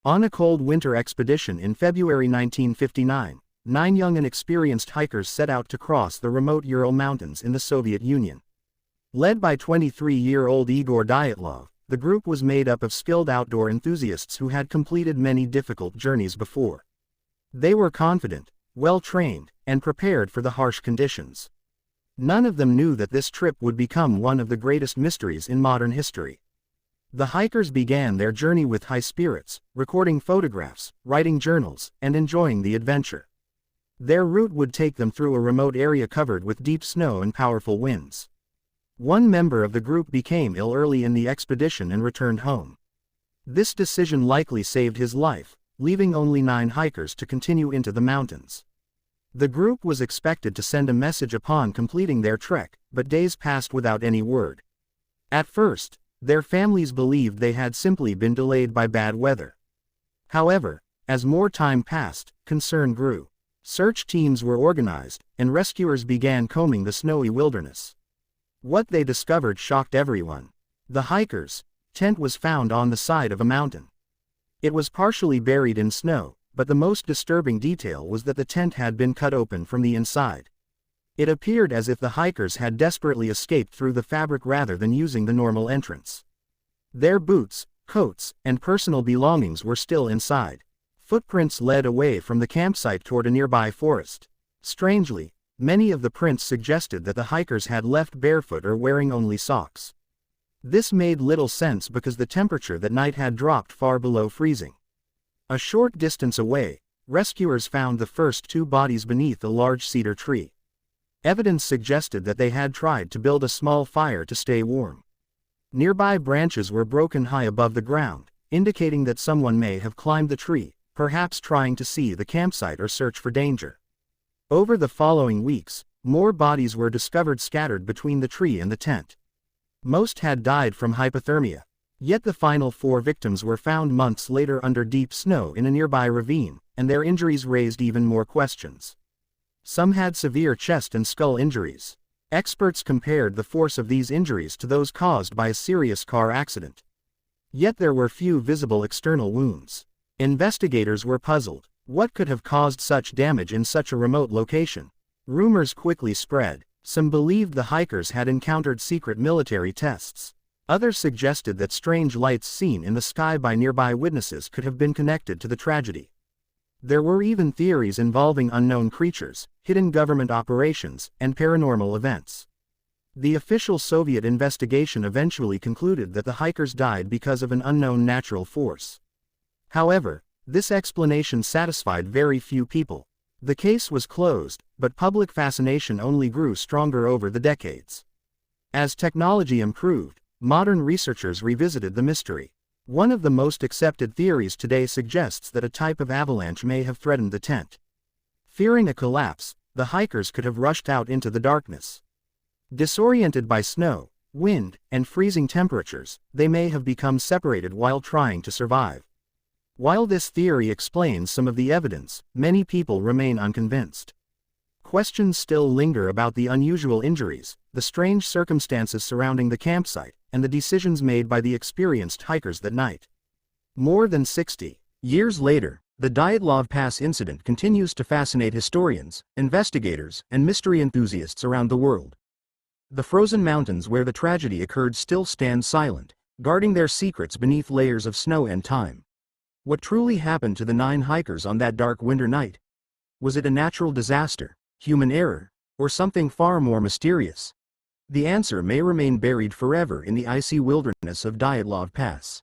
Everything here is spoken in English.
On a cold winter expedition in February 1959, 9 young and experienced hikers set out to cross the remote Ural Mountains in the Soviet Union. Led by 23-year-old Igor Dyatlov, the group was made up of skilled outdoor enthusiasts who had completed many difficult journeys before. They were confident, well-trained, and prepared for the harsh conditions. None of them knew that this trip would become one of the greatest mysteries in modern history. The hikers began their journey with high spirits, recording photographs, writing journals, and enjoying the adventure. Their route would take them through a remote area covered with deep snow and powerful winds. One member of the group became ill early in the expedition and returned home. This decision likely saved his life, leaving only 9 hikers to continue into the mountains. The group was expected to send a message upon completing their trek, but days passed without any word. At first, their families believed they had simply been delayed by bad weather. However, as more time passed, concern grew. Search teams were organized, and rescuers began combing the snowy wilderness. What they discovered shocked everyone. The hikers' tent was found on the side of a mountain. It was partially buried in snow, but the most disturbing detail was that the tent had been cut open from the inside. It appeared as if the hikers had desperately escaped through the fabric rather than using the normal entrance. Their boots, coats, and personal belongings were still inside. Footprints led away from the campsite toward a nearby forest. Strangely, many of the prints suggested that the hikers had left barefoot or wearing only socks. This made little sense because the temperature that night had dropped far below freezing. A short distance away, rescuers found the first 2 bodies beneath a large cedar tree. Evidence suggested that they had tried to build a small fire to stay warm. Nearby branches were broken high above the ground, indicating that someone may have climbed the tree, perhaps trying to see the campsite or search for danger. Over the following weeks, more bodies were discovered scattered between the tree and the tent. Most had died from hypothermia. Yet the final 4 victims were found months later under deep snow in a nearby ravine, and their injuries raised even more questions. Some had severe chest and skull injuries. Experts compared the force of these injuries to those caused by a serious car accident. Yet there were few visible external wounds. Investigators were puzzled. What could have caused such damage in such a remote location? Rumors quickly spread. Some believed the hikers had encountered secret military tests. Others suggested that strange lights seen in the sky by nearby witnesses could have been connected to the tragedy. There were even theories involving unknown creatures, hidden government operations, and paranormal events. The official Soviet investigation eventually concluded that the hikers died because of an unknown natural force. However, this explanation satisfied very few people. The case was closed, but public fascination only grew stronger over the decades. As technology improved, modern researchers revisited the mystery. One of the most accepted theories today suggests that a type of avalanche may have threatened the tent. Fearing a collapse, the hikers could have rushed out into the darkness. Disoriented by snow, wind, and freezing temperatures, they may have become separated while trying to survive. While this theory explains some of the evidence, many people remain unconvinced. Questions still linger about the unusual injuries, the strange circumstances surrounding the campsite, and the decisions made by the experienced hikers that night. More than 60 years later, the Dyatlov Pass Incident continues to fascinate historians, investigators, and mystery enthusiasts around the world. The frozen mountains where the tragedy occurred still stand silent, guarding their secrets beneath layers of snow and time. What truly happened to the 9 hikers on that dark winter night? Was it a natural disaster, human error, or something far more mysterious? The answer may remain buried forever in the icy wilderness of Dyatlov Pass.